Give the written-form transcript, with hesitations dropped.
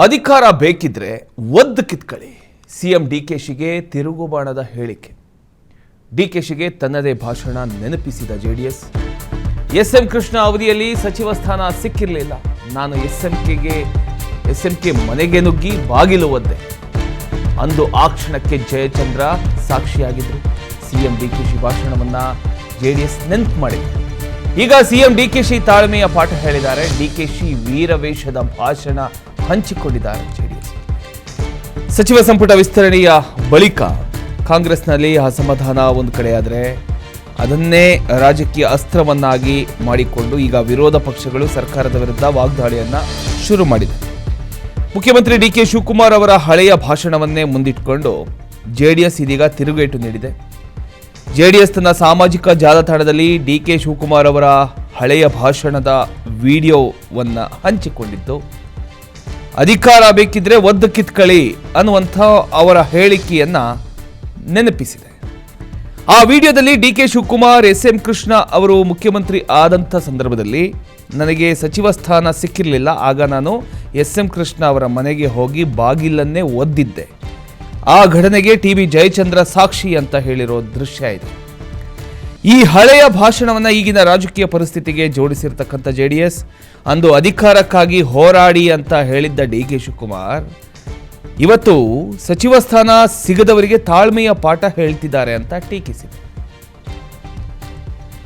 ಅಧಿಕಾರ ಬೇಕಿದ್ರೆ ಒದ್ದು ಕಿತ್ಕೊಳ್ಳಿ. ಸಿಎಂ ಡಿಕೆಶಿಗೆ ತಿರುಗುಬಾಣದ ಹೇಳಿಕೆ. ಡಿಕೆಶಿಗೆ ತನ್ನದೇ ಭಾಷಣ ನೆನಪಿಸಿದ ಜೆಡಿಎಸ್. ಎಸ್ಎಂ ಕೃಷ್ಣ ಅವಧಿಯಲ್ಲಿ ಸಚಿವ ಸ್ಥಾನ ಸಿಕ್ಕಿರಲಿಲ್ಲ. ನಾನು ಎಸ್ಎಂಕೆ ಮನೆಗೆ ನುಗ್ಗಿ ಬಾಗಿಲು ಒದ್ದೆ. ಅಂದು ಆ ಕ್ಷಣಕ್ಕೆ ಜಯಚಂದ್ರ ಸಾಕ್ಷಿಯಾಗಿದ್ರು. ಸಿಎಂ ಡಿಕೆಶಿ ಭಾಷಣವನ್ನ ಜೆಡಿಎಸ್ ನೆನಪು ಮಾಡಿದೆ. ಈಗ ಸಿಎಂ ಡಿಕೆಶಿ ತಾಳ್ಮೆಯ ಪಾಠ ಹೇಳಿದ್ದಾರೆ. ಡಿಕೆಶಿ ವೀರವೇಷದ ಭಾಷಣ ಹಂಚಿಕೊಂಡಿದ್ದಾರೆ ಜೆಡಿಎಸ್. ಸಚಿವ ಸಂಪುಟ ವಿಸ್ತರಣೆಯ ಬಳಿಕ ಕಾಂಗ್ರೆಸ್ನಲ್ಲಿ ಅಸಮಾಧಾನ ಒಂದು ಕಡೆಯಾದರೆ ಅದನ್ನೇ ರಾಜಕೀಯ ಅಸ್ತ್ರವನ್ನಾಗಿ ಮಾಡಿಕೊಂಡು ಈಗ ವಿರೋಧ ಪಕ್ಷಗಳು ಸರ್ಕಾರದ ವಿರುದ್ಧ ವಾಗ್ದಾಳಿಯನ್ನ ಶುರು ಮಾಡಿದೆ. ಮುಖ್ಯಮಂತ್ರಿ ಡಿಕೆ ಶಿವಕುಮಾರ್ ಅವರ ಹಳೆಯ ಭಾಷಣವನ್ನೇ ಮುಂದಿಟ್ಟುಕೊಂಡು ಜೆಡಿಎಸ್ ಇದೀಗ ತಿರುಗೇಟು ನೀಡಿದೆ. ಜೆಡಿಎಸ್ ತನ್ನ ಸಾಮಾಜಿಕ ಜಾಲತಾಣದಲ್ಲಿ ಡಿಕೆ ಶಿವಕುಮಾರ್ ಅವರ ಹಳೆಯ ಭಾಷಣದ ವಿಡಿಯೋವನ್ನು ಹಂಚಿಕೊಂಡಿದ್ದು, ಅಧಿಕಾರ ಬೇಕಿದ್ರೆ ಒದ್ದು ಕಿತ್ಕೊಳ್ಳಿ ಅನ್ನುವಂಥ ಅವರ ಹೇಳಿಕೆಯನ್ನ ನೆನಪಿಸಿದೆ. ಆ ವಿಡಿಯೋದಲ್ಲಿ ಡಿಕೆ ಶಿವಕುಮಾರ್ ಎಸ್ಎಂ ಕೃಷ್ಣ ಅವರು ಮುಖ್ಯಮಂತ್ರಿ ಆದಂಥ ಸಂದರ್ಭದಲ್ಲಿ ನನಗೆ ಸಚಿವ ಸ್ಥಾನ ಸಿಕ್ಕಿರಲಿಲ್ಲ. ಆಗ ನಾನು ಎಸ್ಎಂ ಕೃಷ್ಣ ಅವರ ಮನೆಗೆ ಹೋಗಿ ಬಾಗಿಲನ್ನೇ ಒದ್ದಿದ್ದೆ. ಆ ಘಟನೆಗೆ ಟಿವಿ ಜಯಚಂದ್ರ ಸಾಕ್ಷಿ ಅಂತ ಹೇಳಿರೋ ದೃಶ್ಯ ಇದೆ. ಈ ಹಳೆಯ ಭಾಷಣವನ್ನು ಈಗಿನ ರಾಜಕೀಯ ಪರಿಸ್ಥಿತಿಗೆ ಜೋಡಿಸಿರ್ತಕ್ಕಂಥ ಜೆಡಿಎಸ್ ಅಂದು ಅಧಿಕಾರಕ್ಕಾಗಿ ಹೋರಾಡಿ ಅಂತ ಹೇಳಿದ್ದ ಡಿಕೆ ಶಿವಕುಮಾರ್ ಇವತ್ತು ಸಚಿವ ಸ್ಥಾನ ಸಿಗದವರಿಗೆ ತಾಳ್ಮೆಯ ಪಾಠ ಹೇಳ್ತಿದ್ದಾರೆ ಅಂತ ಟೀಕಿಸಿದೆ.